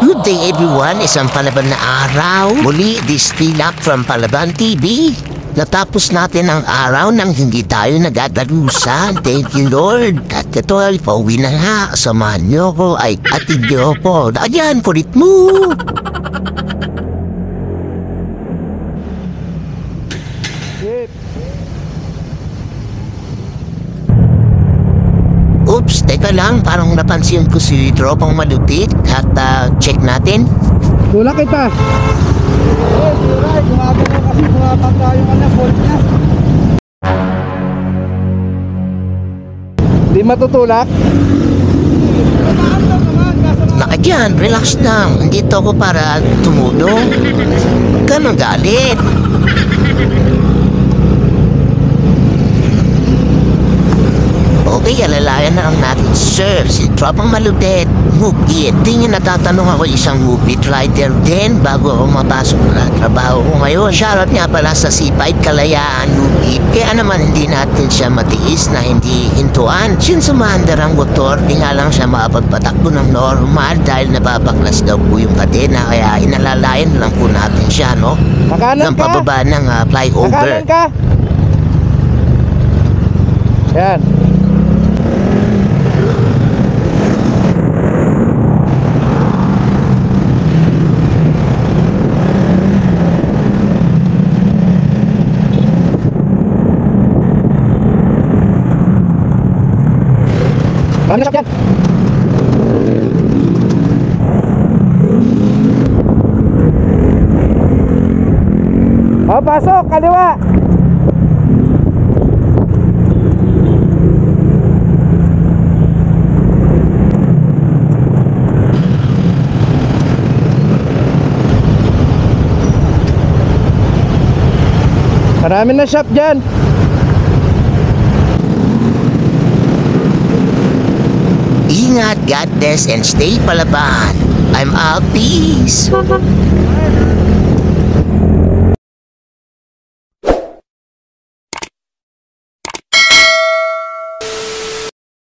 Good day everyone, isang Palaban na araw. Muli, this Tilak from Palaban TV. Natapos natin ang araw nang hindi tayo nagadalusan. Thank you Lord. At ito ay pauwi na nga. Samahan niyo ko ay atid niyo ko. Ayan, kulit mo. Oops, teka lang, parang napansin ko si Tropang malupit at check natin. Tulak kita. Gumagano kasi bumabangga yung fault niya. Di matutulak? Nakadyan, relax lang. Nandito ako para tumulong. Huwag ka nang galit. Okay, alalayan na lang natin, sir. Si Tropang malupit. Mupit. Di niya natatanong ako isang mupit rider din bago ako mapasok na trabaho ko ngayon. Shoutout nga pala sa C5 Kalayaan Mupit. Kaya naman hindi natin siya matiis na hindi hintuan. Since sumaandar ang motor, di nga lang siya makapagpatakbo ng normal dahil nababaklas daw po yung kadena. Kaya inalalayan lang po natin siya, no? Pakanan ng ka. pababa ng flyover. Pakanan ka. Yan. Ano na yan? Oh, pasok, kaliwa. Marami na shop dyan. Ingat, God bless, and stay Palaban. I'm out. Peace.